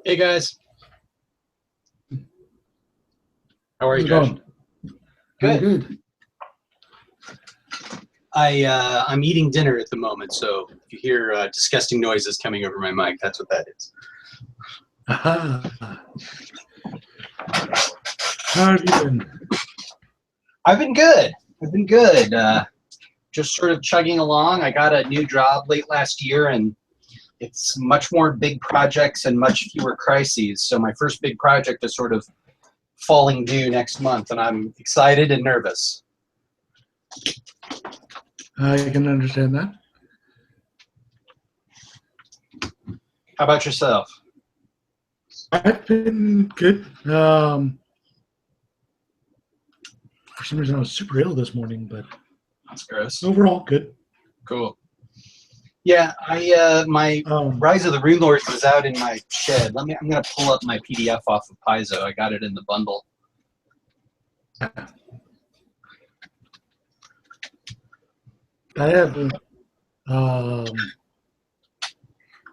Hey guys, how are How's you, it Josh? going? I'm Good. good. I'm eating dinner at the moment, so if you hear disgusting noises coming over my mic, that's what that is. Aha. How have you been? I've been good. I've been good. Just sort of chugging along. I got a new job late last year, and it's much more big projects and much fewer crises. So my first big project is sort of falling due next month, and I'm excited and nervous. I can understand that. How about yourself? I've been good. For some reason, I was super ill this morning, but That's gross. overall, good. Cool. Yeah, my Um, Rise of the Runelords was out in my shed. I'm gonna pull up my PDF off of Paizo. I got it in the bundle. I have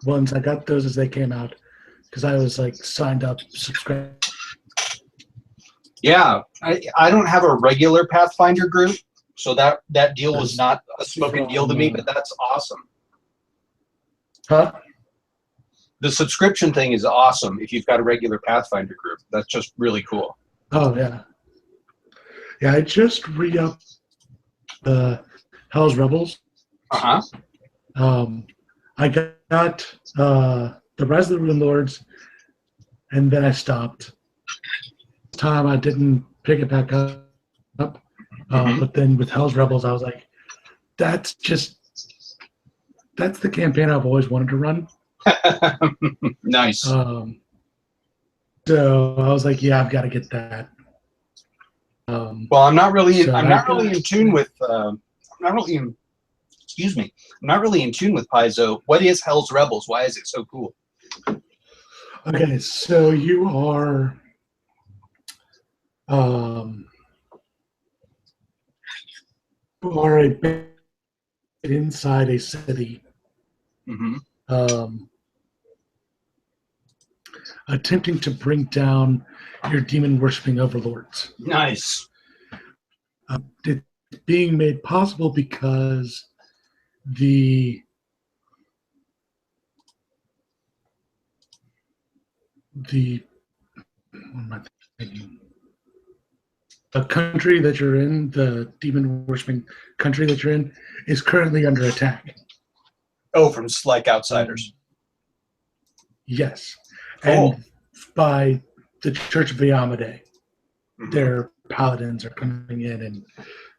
ones. I got those as they came out because I was like signed up, subscribed. Yeah, I don't have a regular Pathfinder group, so that deal was Those not a smoking deal to from me, but that's awesome. huh? The subscription thing is awesome if you've got a regular Pathfinder group. That's just really cool. Oh yeah, yeah. I just re-upped the Hell's Rebels. Uh-huh. Um, I got the Rise of the Runelords, and then I stopped. This time I didn't pick it back up. Hmm. But then with Hell's Rebels, I was like, that's just that's the campaign I've always wanted to run. Nice. Um, so I was like, yeah, I've got to get that. Well, I'm not really So I'm I not really got in tune with I'm not really in, excuse me. I'm not really in tune with Paizo. What is Hell's Rebels? Why is it so cool? okay. So um, you are a bit inside a city. Hmm. Um, Attempting to bring down your demon worshipping overlords. Nice. It's being made possible because the the what am I thinking? The country that you're in, the demon worshipping country that you're in, is currently under attack. Oh, from like Um, outsiders. yes, Cool. and by the Church of Viamade, Hmm. their paladins are coming in and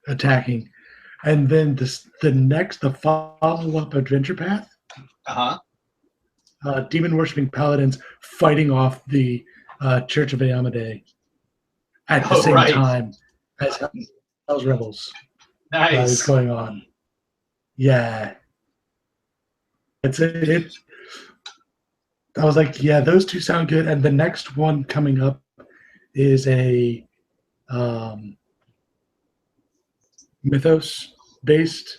attacking. And then the follow-up adventure path, Uh-huh. demon worshipping paladins fighting off the Church of Viamade at the Oh, same right. time as Hell's Rebels is Nice. going on. Yeah, it. I was like, yeah, those two sound good. And the next one coming up is a um, mythos-based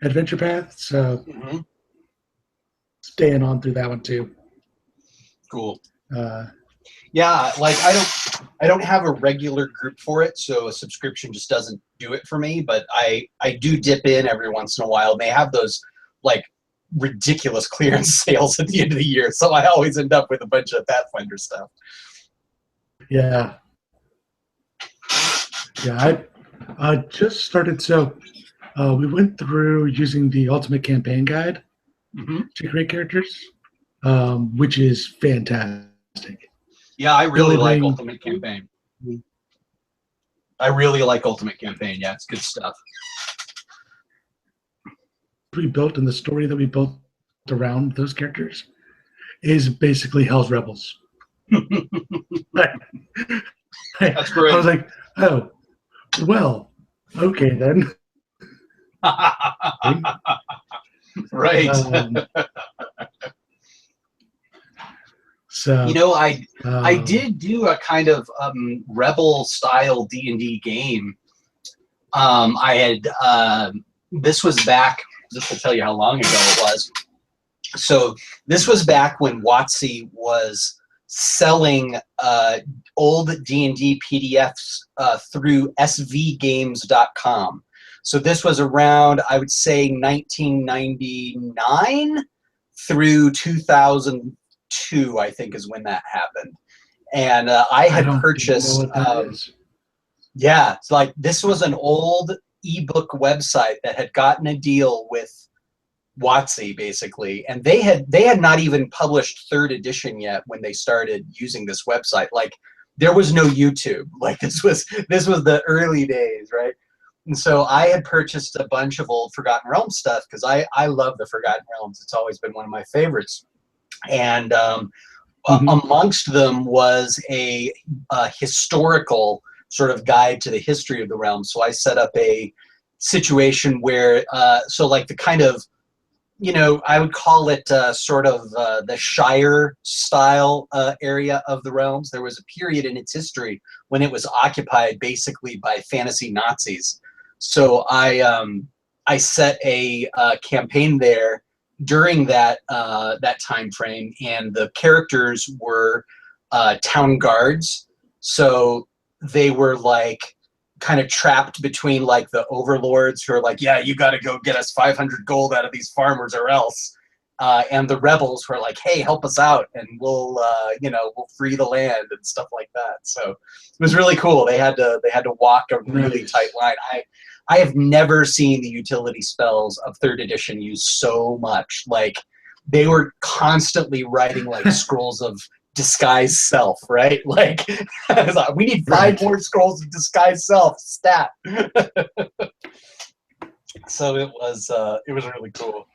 adventure path. So Hmm. staying on through that one too. Cool. Uh, Yeah, like I don't have a regular group for it, so a subscription just doesn't do it for me, but I do dip in every once in a while. They have those like ridiculous clearance sales at the end of the year, so I always end up with a bunch of Pathfinder stuff. yeah, yeah. I just started. So we went through using the Ultimate Campaign Guide Hmm. to create characters, which is fantastic. Yeah, I really like Building Ultimate Campaign. I really like Ultimate Campaign. Yeah, it's good stuff. we built and the story that we built around those characters is basically Hell's Rebels. I That's great. was like, oh, well, okay then. Right. Um, You so, know, I um, did do a kind of rebel style D&D game. I had this was back. This will tell you how long ago it was. So this was back when WotC was selling old D&D PDFs through svgames.com. So this was around, I would say, 1999 through 2002, I think, is when that happened. And I had don't purchased, know what that is. yeah, it's like this was an old ebook website that had gotten a deal with WotC, basically, and they had not even published third edition yet when they started using this website. Like, there was no YouTube. Like, this was the early days, right? And so I had purchased a bunch of old Forgotten Realms stuff because I love the Forgotten Realms. It's always been one of my favorites. And amongst them was a historical sort of guide to the history of the realm. So I set up a situation where, so like the kind of, you know, I would call it sort of the Shire style area of the realms. There was a period in its history when it was occupied basically by fantasy Nazis. So I set a campaign there during that that time frame, and the characters were town guards. So they were like kind of trapped between like the overlords who are like, yeah, you got to go get us 500 gold out of these farmers or else, and the rebels who are like, hey, help us out and we'll you know, we'll free the land and stuff like that. So it was really cool. They had to walk a really tight line. I have never seen the utility spells of third edition used so much. Like, they were constantly writing like scrolls of disguise self, right? Like, we need 5 more scrolls of disguise self, stat. So it was really cool.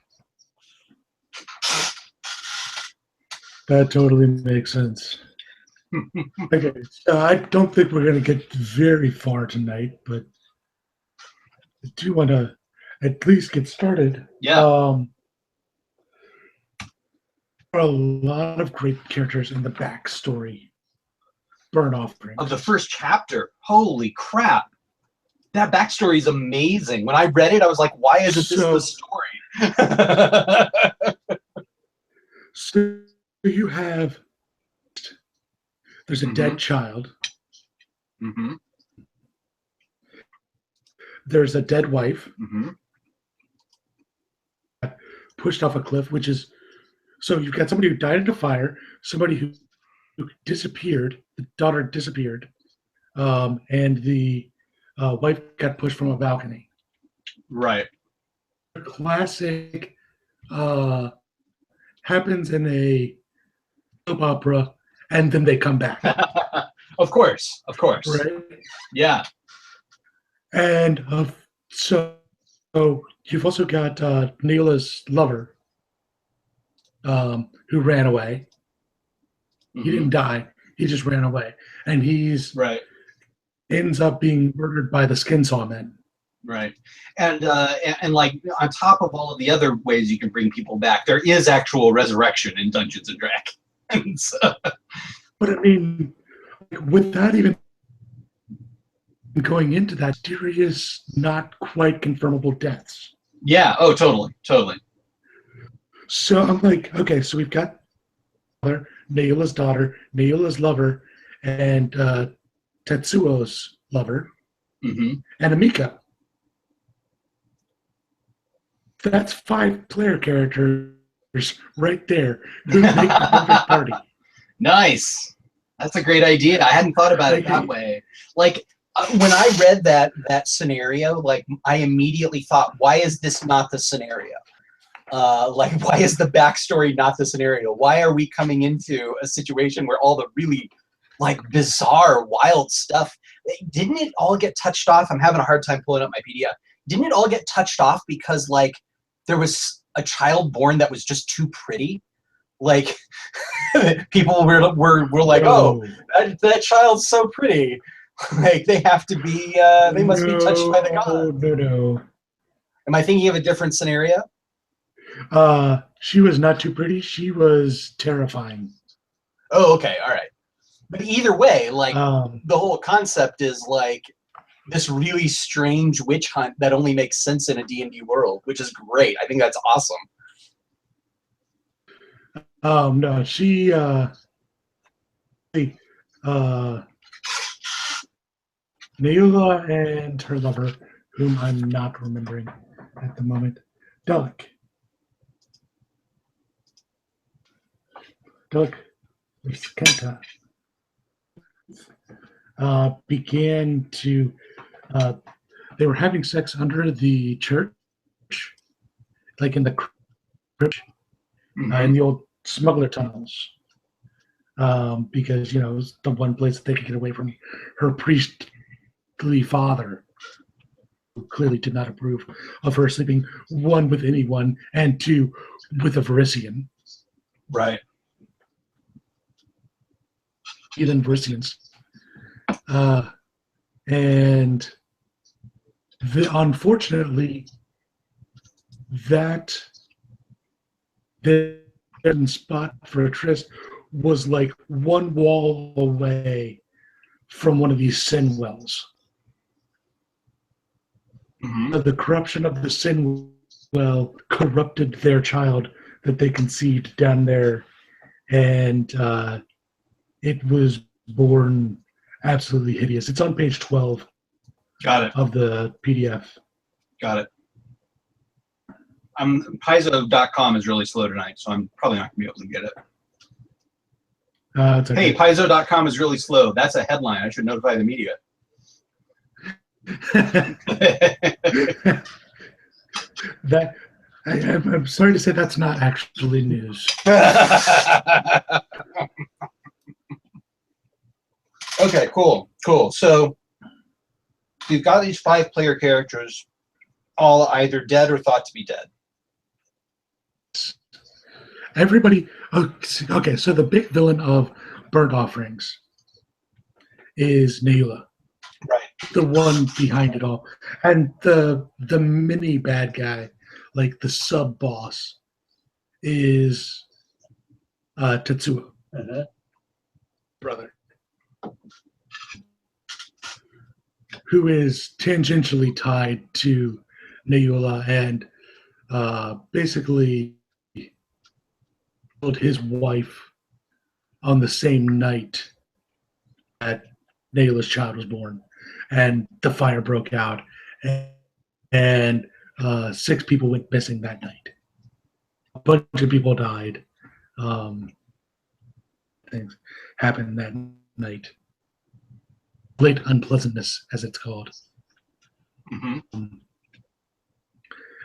That totally makes sense. Okay, so I don't think we're going to get very far tonight, but I do want to at least get started. Yeah. There are a lot of great characters in the backstory. Burn Offering. Of the first chapter. Holy crap. That backstory is amazing. When I read it, I was like, why isn't this the story? So you have, there's a dead child. Mm-hmm. There's a dead wife. Mm-hmm. Pushed off a cliff, which is, so you've got somebody who died in a fire, somebody who disappeared, the daughter disappeared, and the wife got pushed from a balcony. Right. Classic happens in a soap opera, and then they come back. Of course. Right? Yeah. And so you've also got Neela's lover, who ran away. Mm-hmm. He didn't die. He just ran away. And he's ends up being murdered by the skin saw men. Right. And like, on top of all of the other ways you can bring people back, there is actual resurrection in Dungeons and Dragons. But I mean, without even going into that, serious, not quite confirmable deaths. Yeah. Oh, totally. So I'm like, okay, so we've got Neela's daughter, Neela's lover, and Tetsuo's lover, and Amika. That's 5 player characters right there who make the perfect party. Nice. That's a great idea. I hadn't thought about it that way. Like, when I read that scenario, like, I immediately thought, why is this not the scenario? Like, why is the backstory not the scenario? Why are we coming into a situation where all the really, like, bizarre, wild stuff, didn't it all get touched off? I'm having a hard time pulling up my PDF. Didn't it all get touched off because, like, there was a child born that was just too pretty? Like, people were like, oh, that child's so pretty. Like, they have to be, they must be touched by the gods. No. Am I thinking of a different scenario? She was not too pretty. She was terrifying. Oh, okay. All right. But either way, like, the whole concept is, like, this really strange witch hunt that only makes sense in a D&D world, which is great. I think that's awesome. No, she uh Neula and her lover, whom I'm not remembering at the moment. Delik. Delik Kenta began to they were having sex under the church, like in the crypt, in the old smuggler tunnels, because it was the one place that they could get away from her priestly father, who clearly did not approve of her sleeping one with anyone and two with a Varisian. Right. Heathen Varisians. And unfortunately, that the spot for a tryst was like one wall away from one of these sin wells. The corruption of the sin well corrupted their child that they conceived down there, and it was born absolutely hideous. It's on page 12. Got it. Of the PDF. Got it. Paizo.com is really slow tonight, so I'm probably not going to be able to get it. It's okay. Hey, Paizo.com is really slow. That's a headline. I should notify the media. I'm sorry to say that's not actually news. Okay, cool. So you've got these 5 player characters, all either dead or thought to be dead. Everybody. Okay, so the big villain of Burnt Offerings is Neula. Right. The one behind it all. And the mini bad guy, like the sub boss, is Tetsuo. Brother. Who is tangentially tied to Neula and basically killed his wife on the same night that Neula's child was born. And the fire broke out, and 6 people went missing that night. A bunch of people died. Things happened that night. Great unpleasantness, as it's called.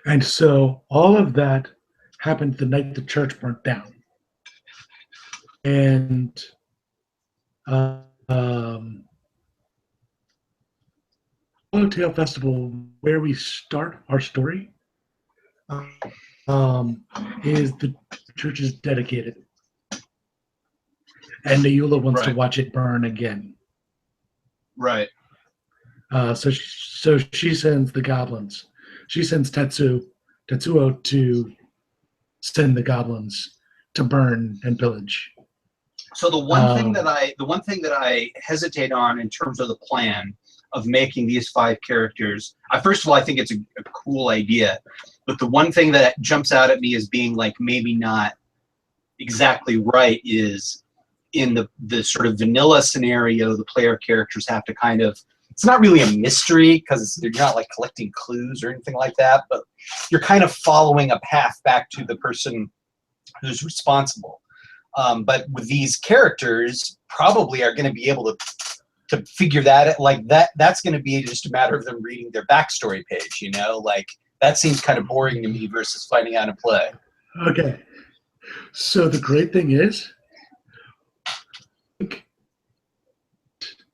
And so all of that happened the night the church burnt down. And Tale Festival, where we start our story, is the church is dedicated. And Neula wants to watch it burn again. Right. So she sends the goblins. She sends Tetsuo to send the goblins to burn and pillage. So the one thing that I hesitate on in terms of the plan of making these 5 characters, first of all, I think it's a cool idea, but the one thing that jumps out at me as being like maybe not exactly right is in the sort of vanilla scenario, the player characters have to kind of, it's not really a mystery because they're not like collecting clues or anything like that, but you're kind of following a path back to the person who's responsible. But with these characters, probably are going to be able to figure that like that's going to be just a matter of them reading their backstory page, like that seems kind of boring to me versus finding out a play. Okay. So the great thing is,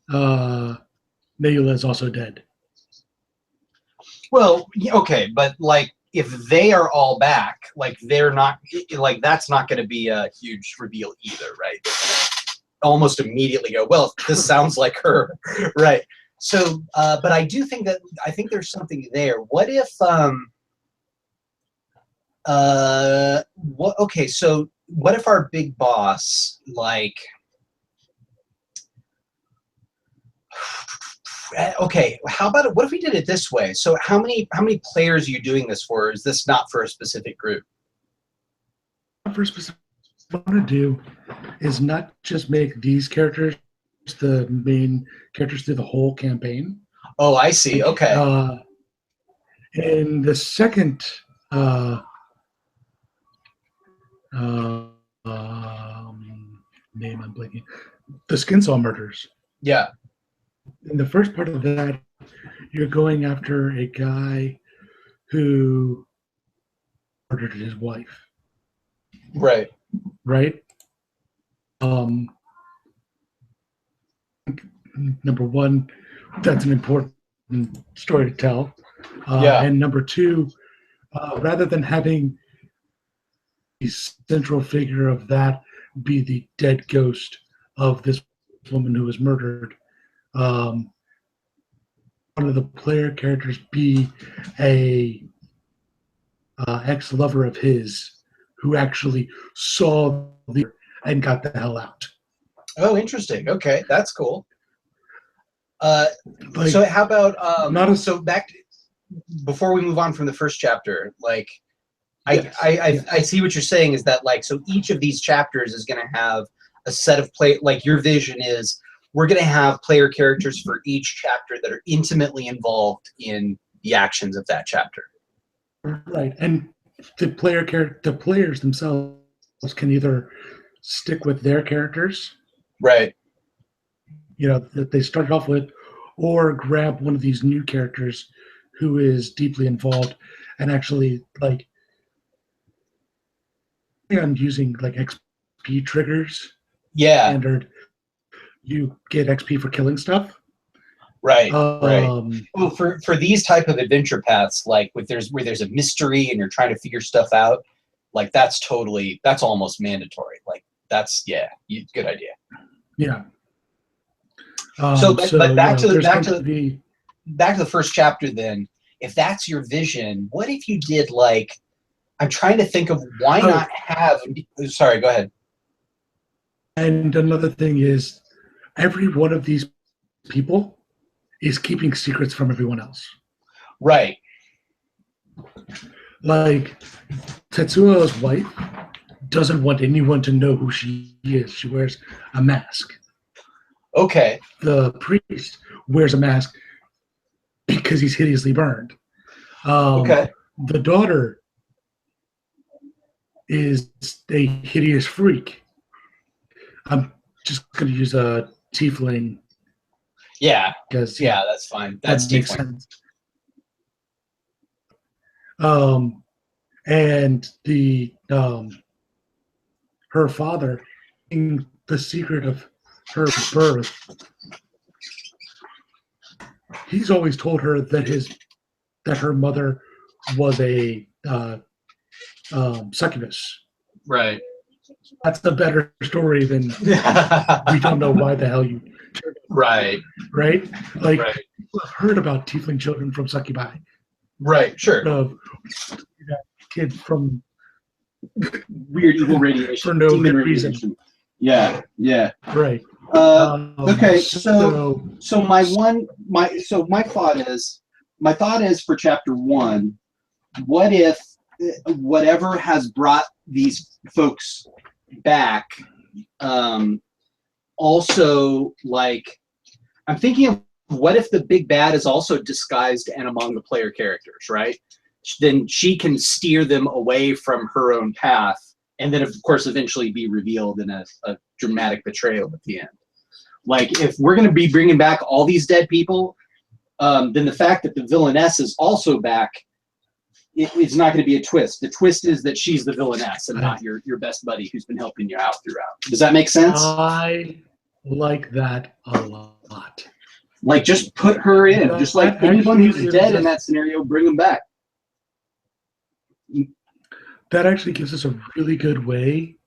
Neula is also dead. Well, okay, but like if they are all back, like they're not, like that's not going to be a huge reveal either, right? Almost immediately go, well, this sounds like her, right? So, but I do think there's something there. What if, okay, so what if our big boss, like, okay, how about it? What if we did it this way? So how many players are you doing this for? Or is this not for a specific group? Not for a specific I want to do is not just make these characters the main characters through the whole campaign. Oh, I see. Okay. In the second uh, name I'm blanking, the Skinsaw murders. Yeah. In the first part of that, you're going after a guy who murdered his wife. Right. Right? Number one, that's an important story to tell. Yeah. And number two, rather than having the central figure of that be the dead ghost of this woman who was murdered, one of the player characters be a ex-lover of his who actually saw the and got the hell out. Oh, interesting. Okay, that's cool. Like, so how about not a, so back to, before we move on from the first chapter, like yes, I see what you're saying is that like so each of these chapters is going to have a set of play, like your vision is we're going to have player characters for each chapter that are intimately involved in the actions of that chapter. right, and the players themselves can either stick with their characters, Right. that they started off with, or grab one of these new characters who is deeply involved and actually like I'm using like XP triggers. Yeah. Standard, you get XP for killing stuff. Right. Right. Well, for these type of adventure paths, like where there's a mystery and you're trying to figure stuff out, like that's almost mandatory. Like that's good idea. Yeah. But back to the first chapter then. If that's your vision, what if you did like I'm trying to think of why not have sorry, go ahead. And another thing is every one of these people is keeping secrets from everyone else. Right. Like Tetsuo's wife doesn't want anyone to know who she is. She wears a mask. Okay. The priest wears a mask because he's hideously burned. Okay. The daughter is a hideous freak. I'm just going to use a tiefling. Yeah. Because that's fine. That makes sense. And the her father, in the secret of her birth, he's always told her that her mother was a succubus. Right. That's a better story than we don't know why the hell you. Right. Right. Like right. People have heard about tiefling children from succubi. Right. Sure. Of that kid from weird evil radiation for no good reason. Yeah. Right. Okay. So my thought is for chapter 1, what if whatever has brought these folks back also like I'm thinking of what if the big bad is also disguised and among the player characters, right? Then she can steer them away from her own path and then of course eventually be revealed in a dramatic betrayal at the end. Like if we're going to be bringing back all these dead people, then the fact that the villainess is also back, it's not going to be a twist. The twist is that she's the villainess and not your best buddy who's been helping you out throughout. Does that make sense? I like that a lot. Like just put her in. Just like anyone who's dead in that scenario, bring them back. That actually gives us a really good way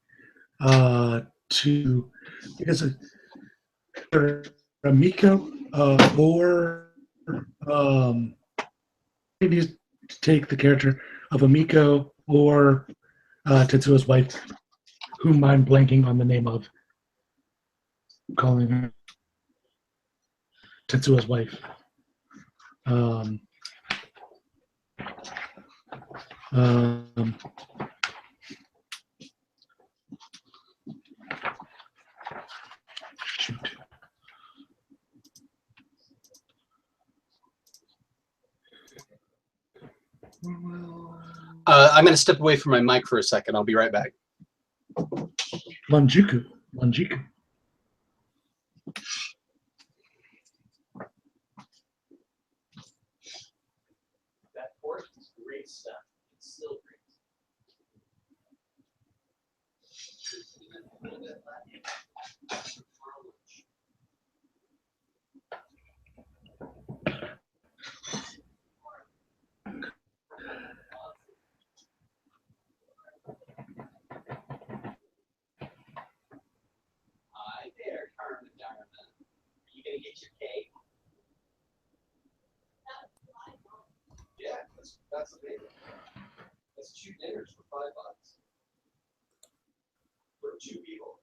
to because Amiko or maybe take the character of Amiko or Tetsuo's wife, whom I'm blanking on the name of. I'm calling her Tetsuo's wife. I'm going to step away from my mic for a second. I'll be right back. Lanjiku. That pork is great stuff. It's still great. A little bit left. Hi there, Carmen Darman. Are you going to get your cake? Yeah, that's amazing. That's 2 dinners for $5 for 2 people.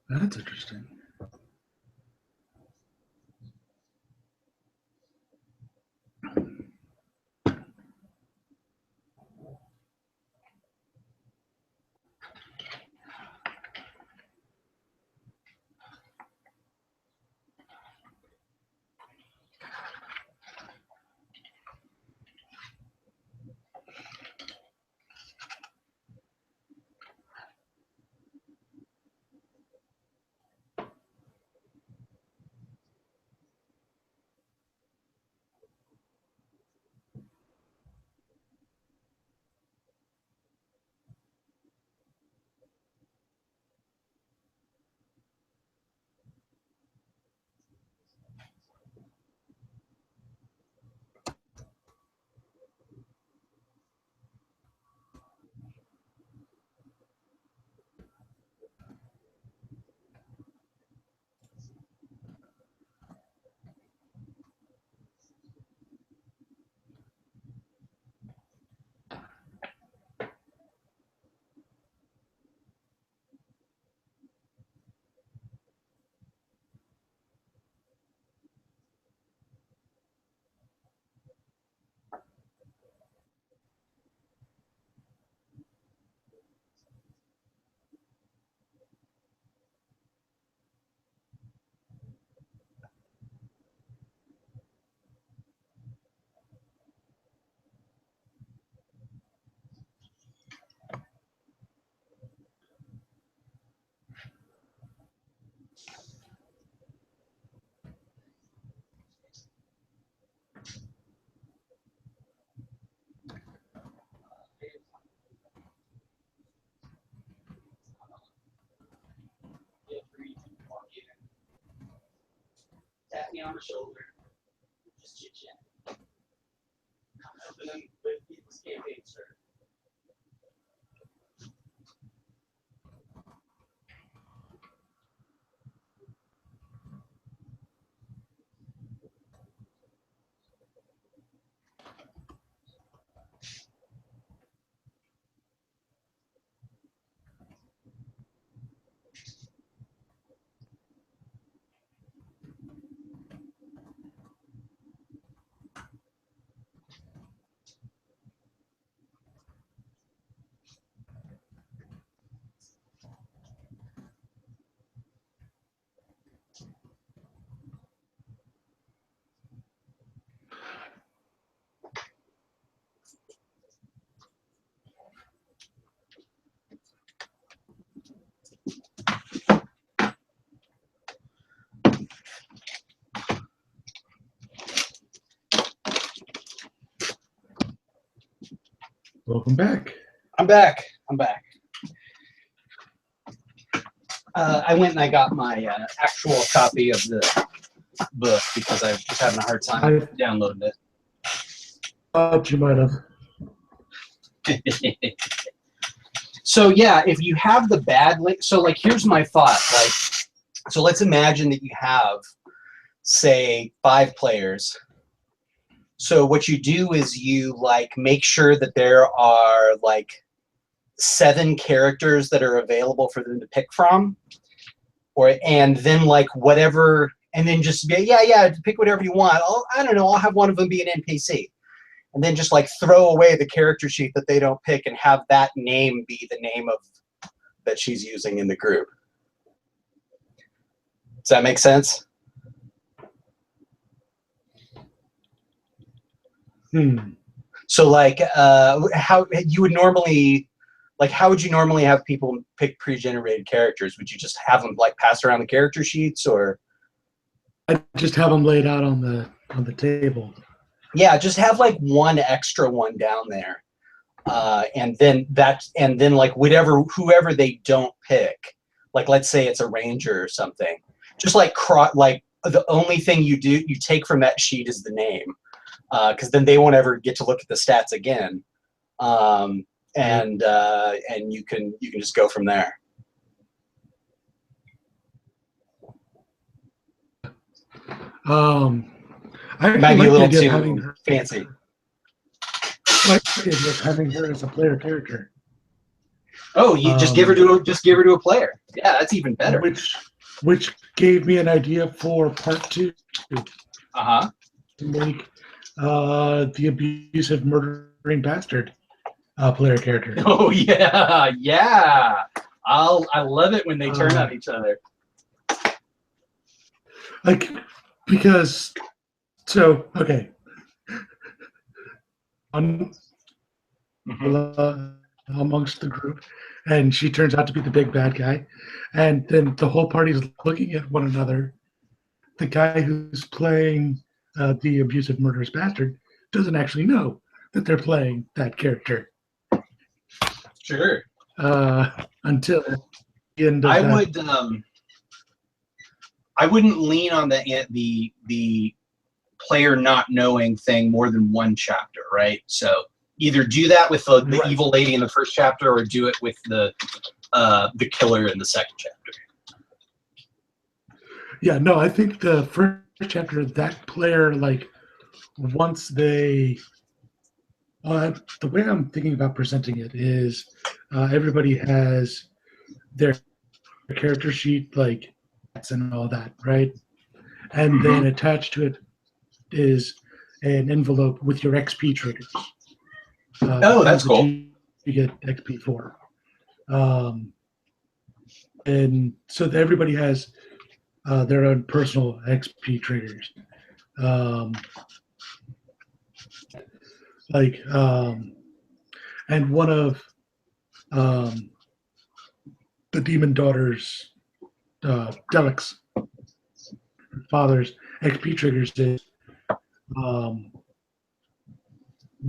That's interesting. on the shoulder, just chit chat. Helping them with people's campaign start. Welcome back. I'm back. I went and I got my actual copy of the book because I was having a hard time downloading it. Thought you might have. So yeah, if you have the bad link, so like here's my thought. Like, so let's imagine that you have, say, 5 players. So what you do is you like make sure that there are like 7 characters that are available for them to pick from, and then like whatever, and then just be pick whatever you want. I don't know. I'll have one of them be an NPC, and then just like throw away the character sheet that they don't pick and have that name be the name of that she's using in the group. Does that make sense? So like how you would normally, like how would you normally have people pick pre-generated characters? Would you just have them like pass around the character sheets, or? I just have them laid out on the table. Yeah, just have like one extra one down there, and then like whoever they don't pick, like let's say it's a ranger or something, just like the only thing you take from that sheet is the name, because then they won't ever get to look at the stats again, and you can just go from there. I might be a little too fancy. My idea was having her as a player character. Oh, you just give her to a player. Yeah, that's even better. Which gave me an idea for part 2. To make the abusive murdering bastard player character. Oh yeah. I love it when they turn on each other. Like, because okay. Amongst the group, and she turns out to be the big bad guy, and then the whole party's looking at one another. The guy who's playing the abusive murderous bastard doesn't actually know that they're playing that character. Sure. Until the end of I wouldn't lean on the player not knowing thing more than one chapter, right? So either do that with the evil lady in the first chapter, or do it with the killer in the second chapter. Yeah, no, I think the first chapter, that player, like, once they the way I'm thinking about presenting it is everybody has their character sheet, like, and all that, right? And then attached to it is an envelope with your XP triggers. That's cool. You get XP for. And so everybody has their own personal XP triggers. And one of the demon daughter's Delic's father's XP triggers is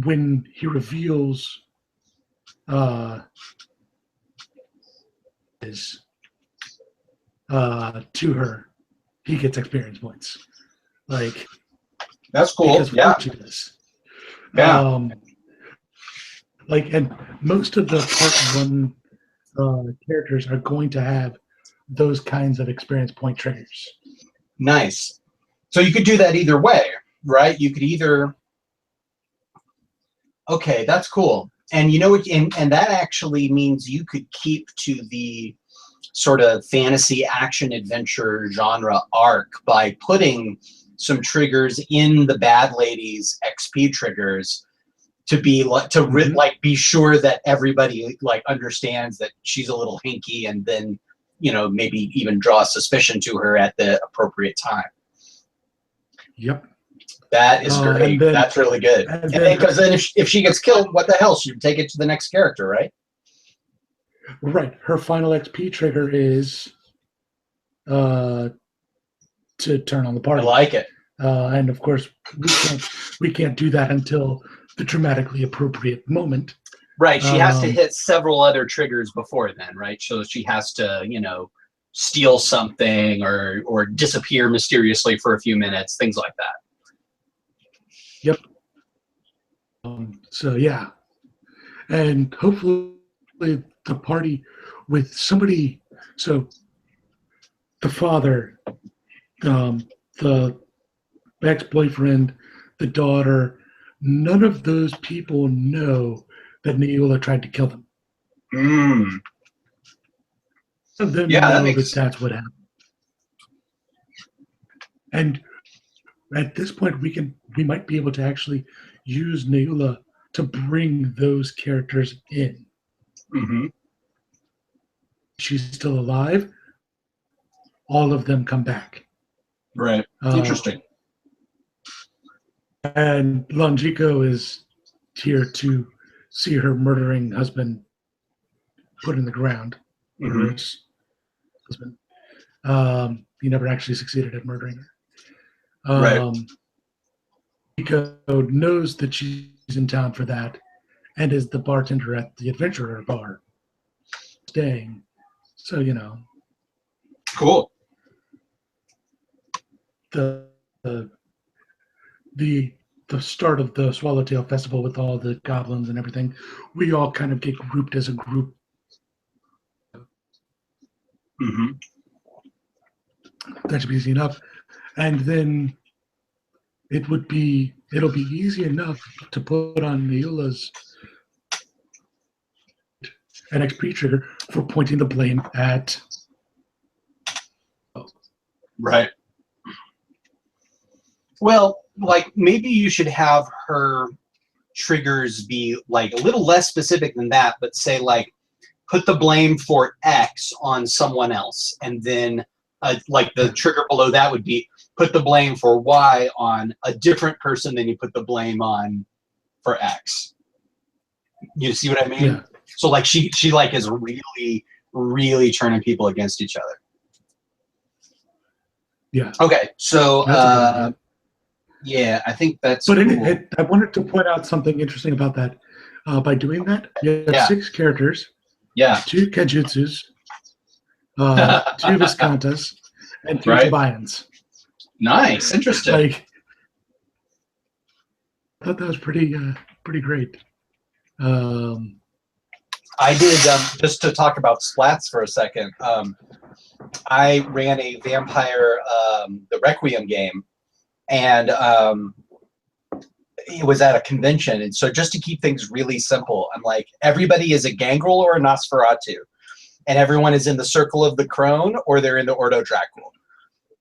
when he reveals to her, he gets experience points. Like, That's cool. because Yeah. fortuitous. Yeah. Like, and most of the part one characters are going to have those kinds of experience point triggers. Nice. So you could do that either way, right? You could either. Okay, that's cool. And you know what? And that actually means you could keep to the sort of fantasy action adventure genre arc by putting some triggers in the bad lady's XP triggers to be like like be sure that everybody like understands that she's a little hinky, and then maybe even draw suspicion to her at the appropriate time. Yep. That is great. That's really good. Because then if she gets killed, what the hell? She'd take it to the next character, right? Right. Her final XP trigger is to turn on the party. I like it. And of course, we can't do that until the dramatically appropriate moment. Right. She has to hit several other triggers before then, right? So she has to, steal something or disappear mysteriously for a few minutes, things like that. Yep. So yeah, and hopefully the party with somebody. So the father, the ex-boyfriend, the daughter, none of those people know that Neula tried to kill them. None of them know that that's what happened. And at this point, we might be able to actually use Neula to bring those characters in. Mm-hmm. She's still alive. All of them come back. Right. Interesting. And Longico is here to see her murdering husband put in the ground. Mm-hmm. Husband. He never actually succeeded at murdering her. Right. Nico knows that she's in town for that, and is the bartender at the Adventurer bar, staying. So cool. The start of the Swallowtail Festival with all the goblins and everything, we all kind of get grouped as a group. Mm-hmm. That should be easy enough. And then it'll be easy enough to put on Neula's an XP trigger for pointing the blame at. Right. Well, like maybe you should have her triggers be like a little less specific than that, but say like put the blame for X on someone else, and then like the trigger below that would be put the blame for Y on a different person than you put the blame on for X. You see what I mean? Yeah. So like she like is really, really turning people against each other. Yeah. Okay. So yeah, I think that's But cool. I wanted to point out something interesting about that. By doing that, you have 6 characters. Yeah. 2 Kajutsus, 2 Viscontas, and 2 Tobians. Nice. Interesting. Like, I thought that was pretty great. I did, just to talk about splats for a second, I ran a vampire, the Requiem game, and it was at a convention. And so just to keep things really simple, I'm like, everybody is a Gangrel or a Nosferatu, and everyone is in the Circle of the Crone or they're in the Ordo Dracul.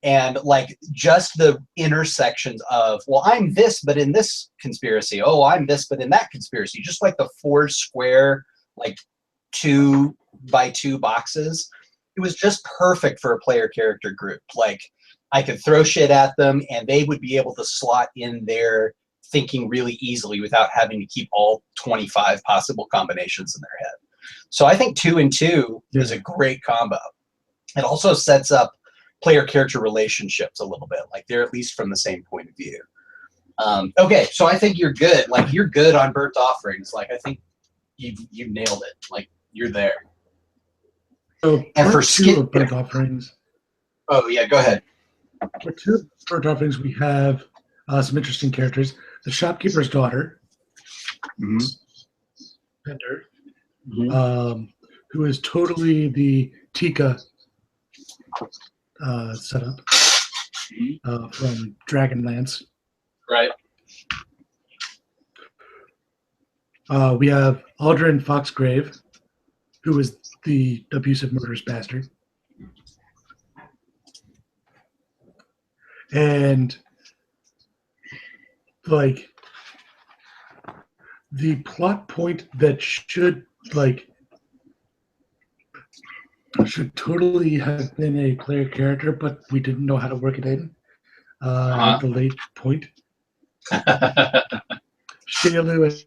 And like just the intersections of, well, I'm this, but in this conspiracy. Oh, I'm this, but in that conspiracy. Just like the 4 square, like 2x2 boxes. It was just perfect for a player character group. Like I could throw shit at them and they would be able to slot in their thinking really easily without having to keep all 25 possible combinations in their head. So I think 2 and 2 is a great combo. It also sets up player character relationships a little bit, like they're at least from the same point of view. Okay, so I think you're good. Like you're good on burnt offerings. Like I think you've nailed it. Like you're there. So and for burnt offerings. Oh yeah, go ahead. For two first offerings, we have some interesting characters. The shopkeeper's daughter, Mm-hmm. Pender, Mm-hmm. who is totally the Tika setup from Dragonlance. Right. We have Aldrin Foxgrave, who is the abusive murderous bastard. And like the plot point that should totally have been a player character, but we didn't know how to work it in at the late point. Shailu,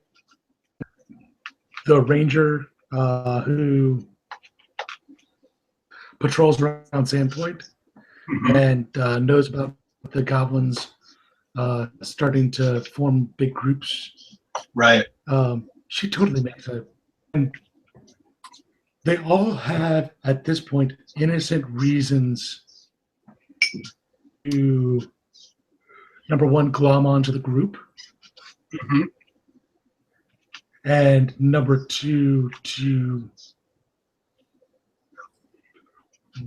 the ranger who patrols around Sandpoint and knows about the goblins starting to form big groups. Right. She totally makes it. And they all have, at this point, innocent reasons to, number one, glom onto the group. Mm-hmm. And number two, to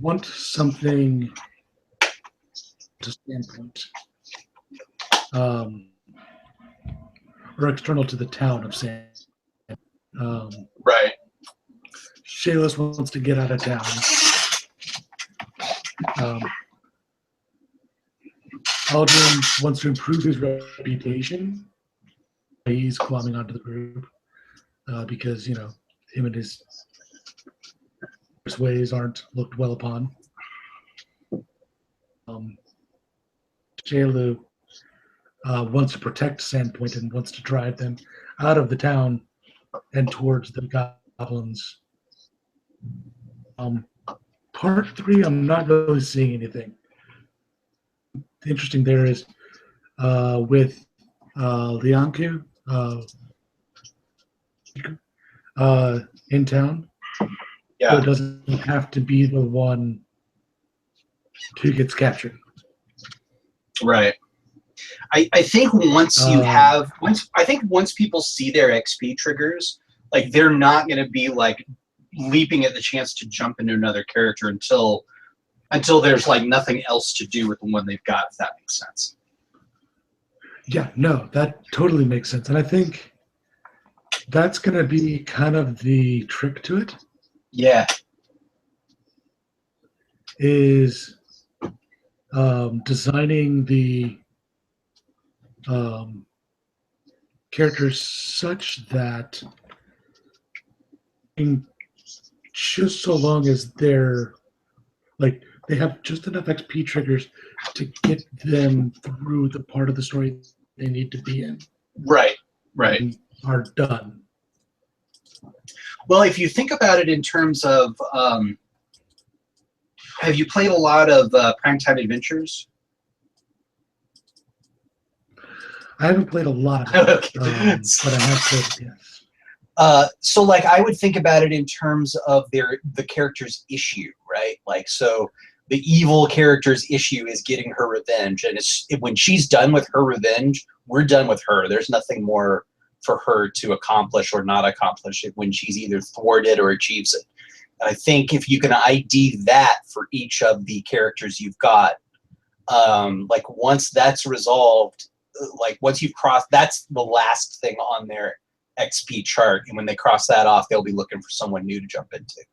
want something to Standpoint. Or external to the town of Sand. Right. Shayless wants to get out of town. Aldrin wants to improve his reputation. He's climbing onto the group because, you know, him and his ways aren't looked well upon. Shailu wants to protect Sandpoint and wants to drive them out of the town and towards the goblins. Part 3, I'm not really seeing anything. The interesting there is with Lianku in town. Yeah. So it doesn't have to be the one who gets captured. Right. I think once you have once people see their XP triggers, like they're not going to be like leaping at the chance to jump into another character until there's like nothing else to do with the one they've got, if that makes sense. Yeah, no, that totally makes sense. And I think that's going to be kind of the trick to it. Yeah. Is designing the characters such that just so long as they're like they have just enough XP triggers to get them through the part of the story they need to be in. Right. Right. Are done. Well, if you think about it in terms of, have you played a lot of Primetime Adventures? I haven't played a lot of it, but I have played, yes. So, like, I would think about it in terms of the character's issue, right? Like, so the evil character's issue is getting her revenge, and when she's done with her revenge, we're done with her. There's nothing more for her to accomplish or not accomplish it when she's either thwarted or achieves it. And I think if you can ID that for each of the characters you've got, like once that's resolved, like once you've crossed, that's the last thing on their XP chart, and when they cross that off, they'll be looking for someone new to jump into.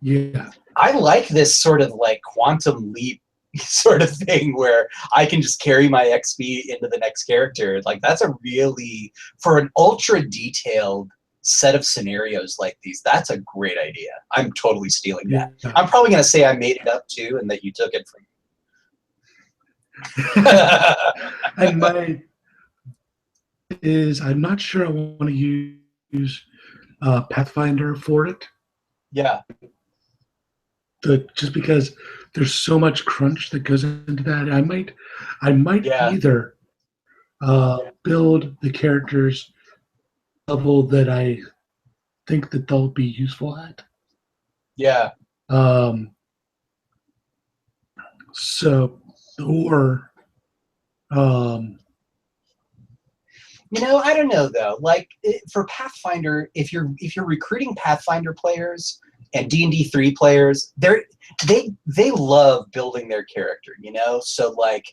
Yeah, I like this sort of like quantum leap sort of thing where I can just carry my XP into the next character. Like that's a really, for an ultra detailed set of scenarios like these, that's a great idea. I'm totally stealing that. Yeah. I'm probably going to say I made it up too and that you took it from me. And my is I'm not sure I want to use Pathfinder for it. Yeah. Just because there's so much crunch that goes into that, I might either build the characters level that I think that they'll be useful at. Yeah. So or I don't know though. Like for Pathfinder, if you're recruiting Pathfinder players and D&D 3 players, they love building their character. So like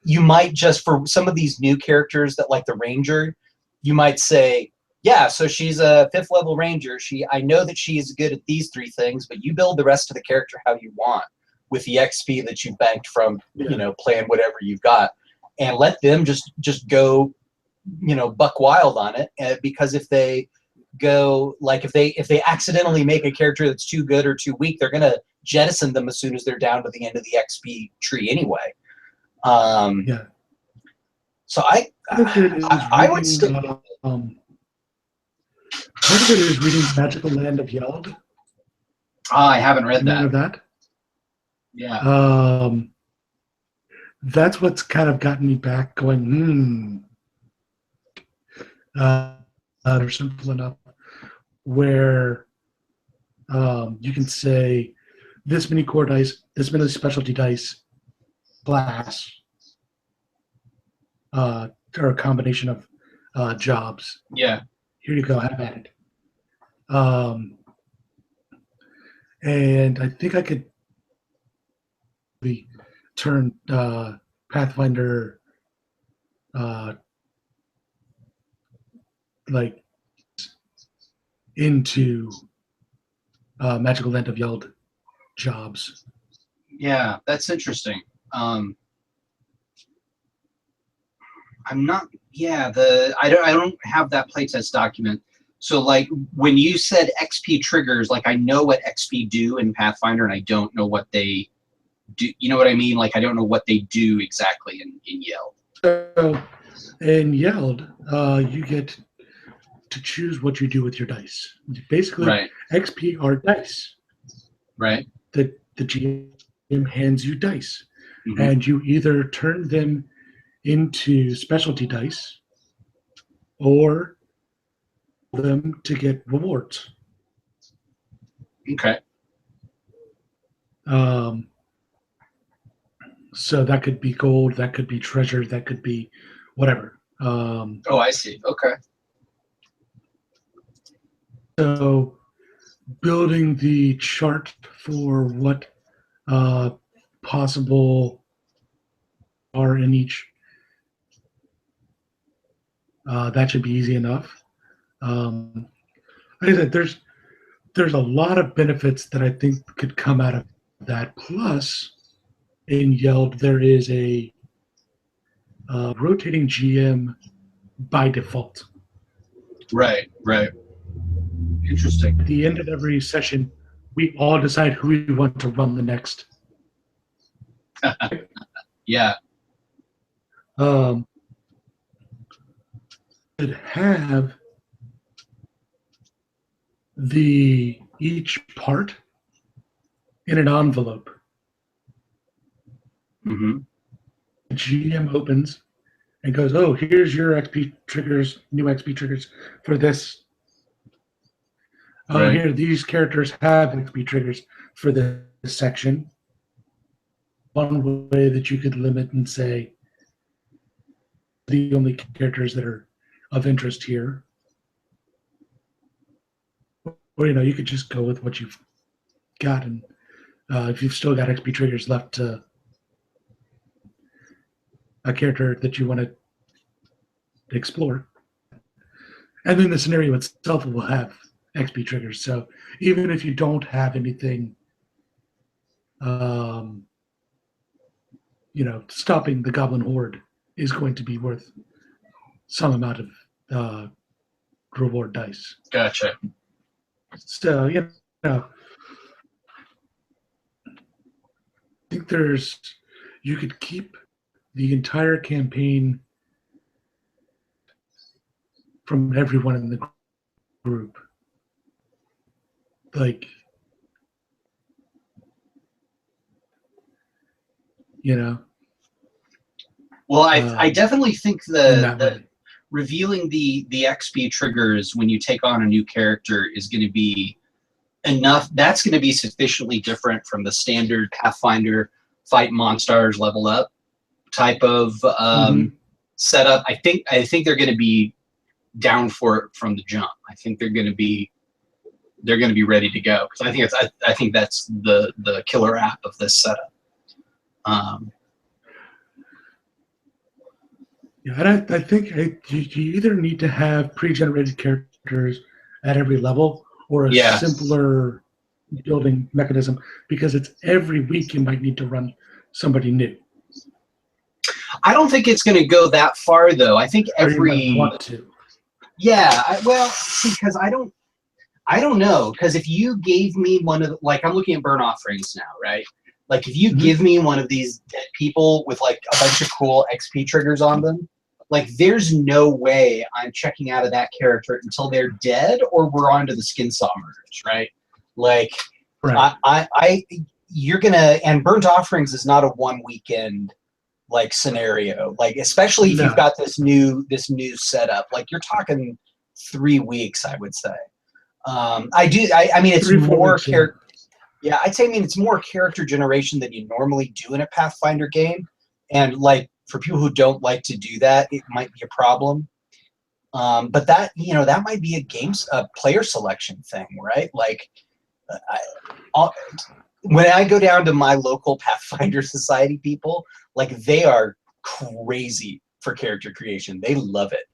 you might just for some of these new characters that like the Ranger, you might say, yeah, so she's a 5th level Ranger. I know that she is good at these 3 things, but you build the rest of the character how you want with the XP that you banked from playing whatever you've got, and let them just go buck wild on it. Because if they go like if they accidentally make a character that's too good or too weak, they're gonna jettison them as soon as they're down to the end of the XP tree anyway. yeah. So I would still. Part of it is reading Magical Land of Yeld. I haven't read None that. of that. Yeah. That's what's kind of gotten me back going. They're simple enough where you can say this many core dice, this many specialty dice, class, or a combination of jobs. Yeah. Here you go, have at it. And I think I could turn Pathfinder like into Magical Land of Yeld jobs. Yeah, that's interesting. I'm not. Yeah, I don't have that playtest document. So like when you said XP triggers, like I know what XP do in Pathfinder, and I don't know what they do. You know what I mean? Like I don't know what they do exactly in Yeld. So in Yeld, you get to choose what you do with your dice. Basically, Right. XP are dice. Right. The GM hands you dice, Mm-hmm. and you either turn them into specialty dice or them to get rewards. Okay. So that could be gold, that could be treasure, that could be whatever. Oh, I see. Okay. So building the chart for what possible are in each, that should be easy enough. Like I said, there's a lot of benefits that I think could come out of that. Plus, in Yeld, there is a rotating GM by default. Right. Right. Interesting. At the end of every session, we all decide who we want to run the next. Yeah. Should have each part in an envelope. Mm-hmm. The GM opens and goes, "Oh, here's your XP triggers, new XP triggers for this. Right. Here, these characters have XP triggers for this section." One way that you could limit and say the only characters that are of interest here. Or, you could just go with what you've got. And if you've still got XP triggers left to a character that you want to explore. And then the scenario itself will have XP triggers. So even if you don't have anything, stopping the Goblin Horde is going to be worth some amount of reward dice. Gotcha. So, I think you could keep the entire campaign from everyone in the group. Like, Well, I definitely think the way. revealing the XP triggers when you take on a new character is going to be enough. That's going to be sufficiently different from the standard Pathfinder fight monsters, level up, type of setup. I think they're going to be down for it from the jump. I think they're going to be ready to go, because I think that's the killer app of this setup. Yeah, and I think you either need to have pre-generated characters at every level or a simpler building mechanism, because it's every week you might need to run somebody new. I don't think it's going to go that far, though. I think every... Or you might want to. Yeah, well, see, because I don't know, because if you gave me one of, like, I'm looking at burn offerings now, right? Like, if you give me one of these dead people with, like, a bunch of cool XP triggers on them, like, there's no way I'm checking out of that character until they're dead or we're on to the skin saw murders, right? Like, you're gonna, and burnt offerings is not a one weekend like scenario, like, especially if you've got this new setup, like, you're talking 3 weeks, I would say. I mean, it's more character. Yeah, I'd say, I mean, it's more character generation than you normally do in a Pathfinder game. And, like, for people who don't like to do that, it might be a problem. But that, you know, that might be a player selection thing, right? Like, when I go down to my local Pathfinder Society people, like, they are crazy for character creation. They love it.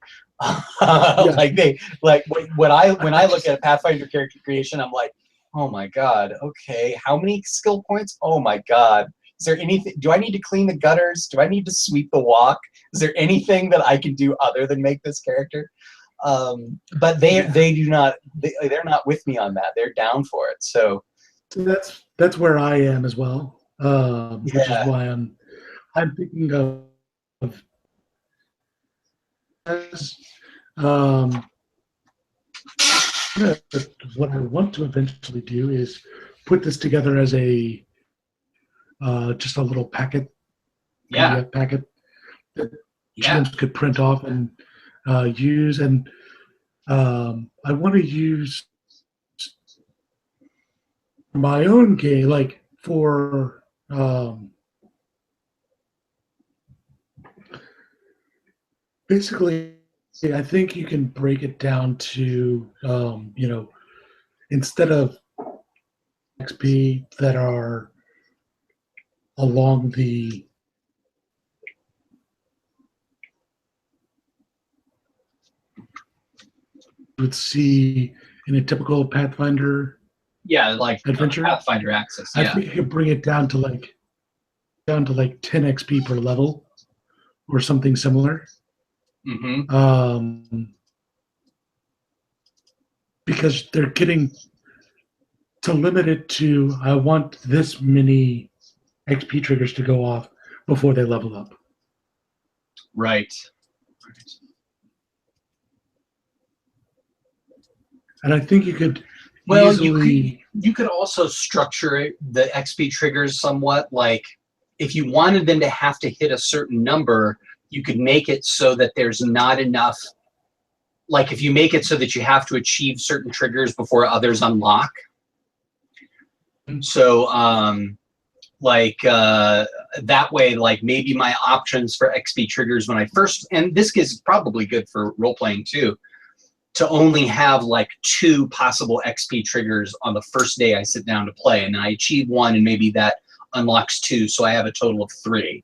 Like, when I look at a Pathfinder character creation, I'm like, oh my god, okay, how many skill points? Oh my god. Is there anything? Do I need to clean the gutters? Do I need to sweep the walk? Is there anything that I can do other than make this character? But they do not. They're not with me on that. They're down for it. So that's where I am as well. Which is why I'm thinking of what I want to eventually do is put this together as a just a little packet, PDF packet that GMs could print off and use. And I want to use my own game, like, for basically, I think you can break it down to, you know, instead of XP that are along the would see in a typical Pathfinder like adventure Pathfinder Access. I think you could bring it down to like 10 XP per level or something similar. Because they're getting to limit it to, I want this many XP triggers to go off before they level up. Right. And I think you could you could also structure the XP triggers somewhat, like, if you wanted them to have to hit a certain number, you could make it so that there's not enough. Like, if you make it so that you have to achieve certain triggers before others unlock. So, that way, like, maybe my options for XP triggers when I first, and this is probably good for role-playing too, to only have like 2 possible XP triggers on the first day I sit down to play, and then I achieve 1, and maybe that unlocks 2, so I have a total of 3.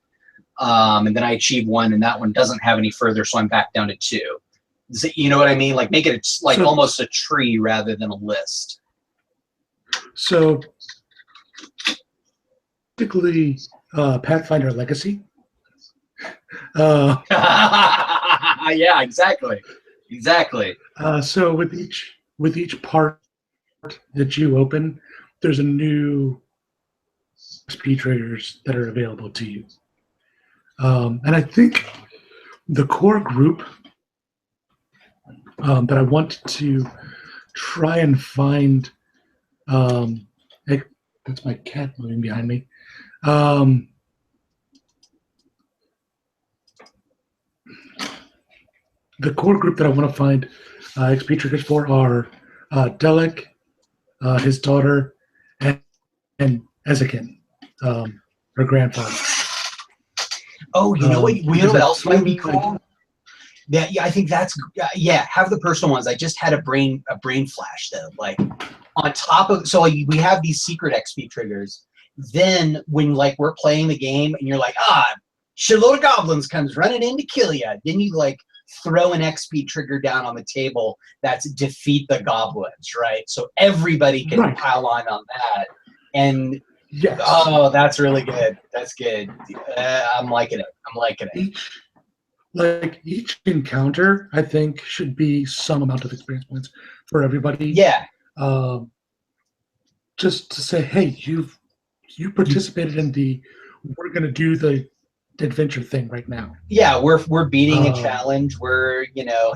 And then I achieve 1, and that one doesn't have any further, so I'm back down to 2. You know what I mean? Like, make it like almost a tree rather than a list. So, typically, Pathfinder Legacy. Yeah, exactly. So with each part that you open, there's a new XP triggers that are available to you. And I think the core group that I want to try and find, that's my cat moving behind me. The core group that I want to find XP triggers for are Delek, his daughter, and Ezekin, her grandfather. Oh, you know what? You know because what I else might be feel like- cool? Yeah, I think that's yeah. Have the personal ones. I just had a brain flash though. Like on top of we have these secret XP triggers. Then when like we're playing the game and you're like shitload of goblins comes running in to kill you. Then you like throw an XP trigger down on the table. That's defeat the goblins, right? So everybody can pile on that. And yes. oh, that's really good. That's good. I'm liking it. I'm liking it. Each encounter, I think, should be some amount of experience points for everybody. Yeah. Just to say, hey, you participated in we're going to do the adventure thing right now. Yeah, we're beating a challenge. We're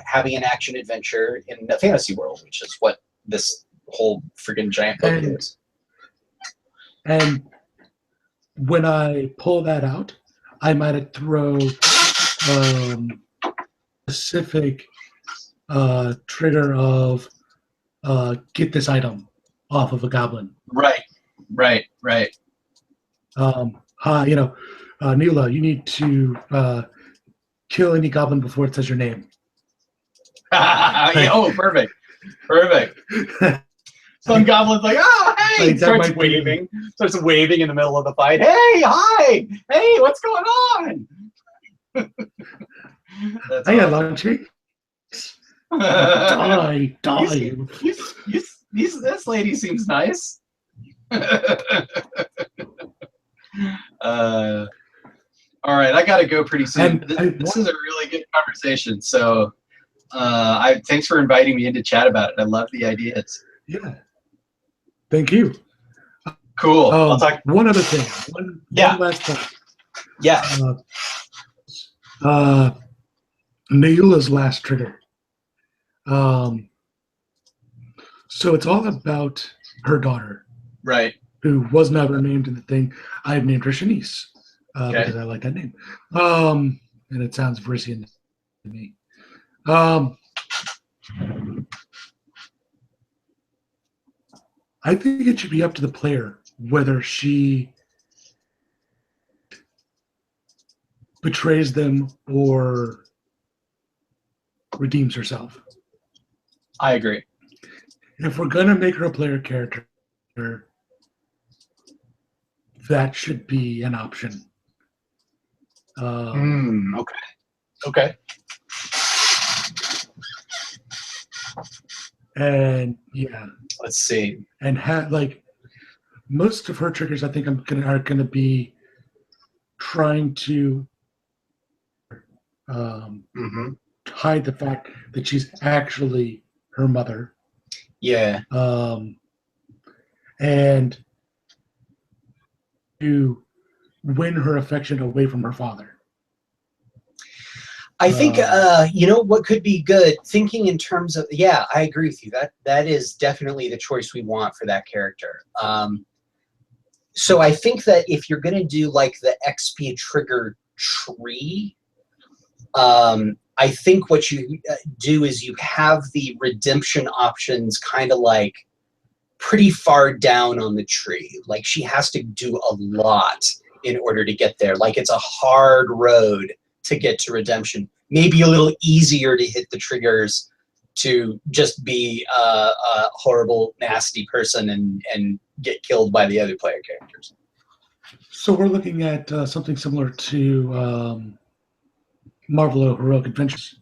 having an action adventure in the fantasy world, which is what this whole freaking giant book is. And when I pull that out, I might throw specific trigger of get this item off of a goblin. Right. Neela, you need to kill any goblin before it says your name. Oh, perfect. Some goblin's like, oh, hey, like, starts waving in the middle of the fight. Hey, hi, hey, what's going on? That's hey, awesome. Die. This lady seems nice. All right, I gotta go pretty soon. This is a really good conversation. So, thanks for inviting me in to chat about it. I love the ideas. Yeah, thank you. Cool. I'll talk. One other thing. One last thing. Yeah. Neula's last trigger. So it's all about her daughter, right? Who was never named in the thing. I've named her Shanice because I like that name, and it sounds Vrisian to me. I think it should be up to the player whether she betrays them or redeems herself. I agree. If we're going to make her a player character, that should be an option. Okay. And yeah, let's see. And most of her triggers, I think are gonna be trying to hide the fact that she's actually her mother. Yeah. And to win her affection away from her father. I think what could be good, thinking in terms of, I agree with you. That is definitely the choice we want for that character. So I think that if you're going to do like the XP trigger tree, I think what you do is you have the redemption options kind of like pretty far down on the tree. Like she has to do a lot in order to get there. Like it's a hard road to get to redemption. Maybe a little easier to hit the triggers to just be a horrible, nasty person and get killed by the other player characters. So we're looking at something similar to Marvel Heroic Adventures,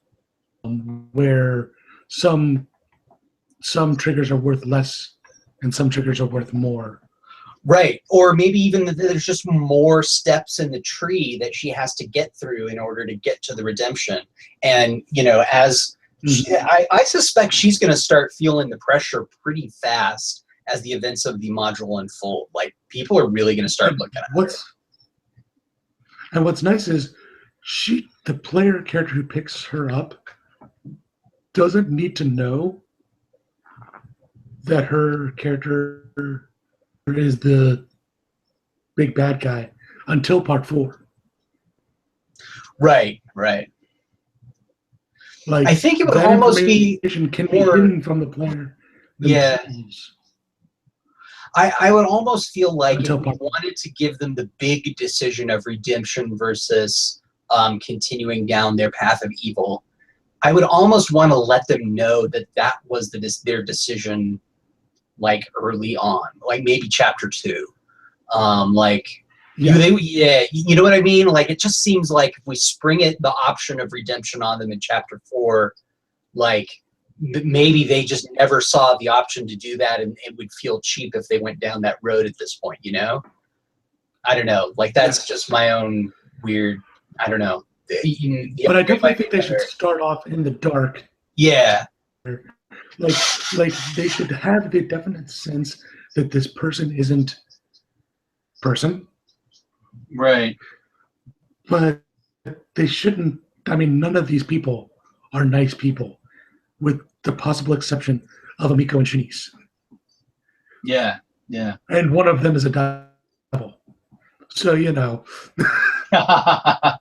where some triggers are worth less and some triggers are worth more. Right. Or maybe even that there's just more steps in the tree that she has to get through in order to get to the redemption. And, I suspect she's going to start feeling the pressure pretty fast as the events of the module unfold. Like, people are really going to start looking at her. And what's nice is the player character who picks her up doesn't need to know that her character is the big bad guy until part 4. Right. Like, I think it would almost be can be hidden from the player themselves. I would almost feel like if we wanted to give them the big decision of redemption versus continuing down their path of evil, I would almost want to let them know that that was their decision, like early on, like maybe chapter 2. Like, Yeah. you know what I mean? Like, it just seems like if we spring the option of redemption on them in chapter 4, like maybe they just never saw the option to do that, and it would feel cheap if they went down that road at this point, you know? I don't know. Like, that's just my own weird, I don't know. But I definitely think they should start off in the dark. Yeah. Like they should have the definite sense that this person isn't person. Right. But they shouldn't. I mean, none of these people are nice people, with the possible exception of Amiko and Shanice. Yeah. Yeah. And one of them is a devil. So, you know. Gotcha.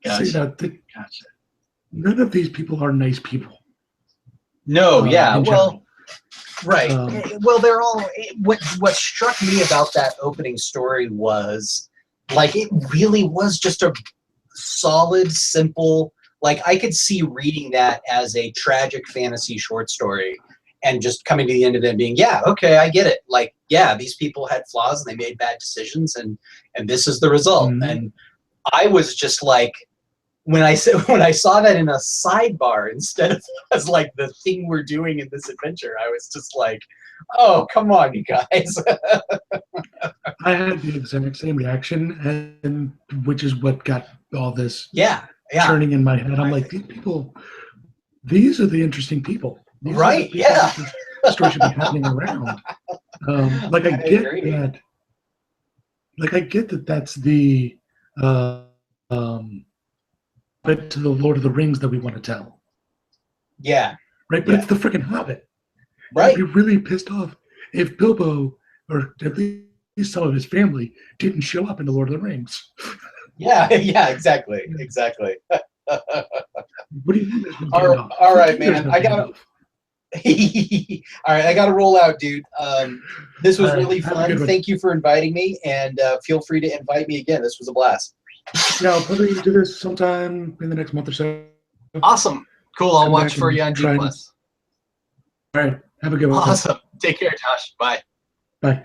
So, you know, Gotcha. none of these people are nice people. No, yeah, well, general. right. Well, they're all. What struck me about that opening story was, like, it really was just a solid, simple. Like, I could see reading that as a tragic fantasy short story, and just coming to the end of it being, yeah, okay, I get it. Like, yeah, these people had flaws and they made bad decisions, and this is the result. Mm-hmm. And I was just like, when I saw that in a sidebar instead of as like the thing we're doing in this adventure, I was just like, oh, come on, you guys. I had the exact same reaction, and which is what got all this churning in my head. I'm like, these people, these are the interesting people. These right, are the people that this story should be happening around. Like, I get that. Like, I get that that's the bit to the Lord of the Rings that we want to tell. Yeah. Right? But it's the freaking Hobbit. Right. I'd be really pissed off if Bilbo, or at least some of his family, didn't show up in the Lord of the Rings. Yeah, exactly. What do you mean there's no Gandalf? All right, man. I got to... All right, I got to roll out, dude. This was really fun. Thank you for inviting me, and feel free to invite me again. This was a blast. Yeah, I'll probably do this sometime in the next month or so. Awesome. Cool. I'll watch for you on G+. All right. Have a good one. Awesome. Take care, Josh. Bye. Bye.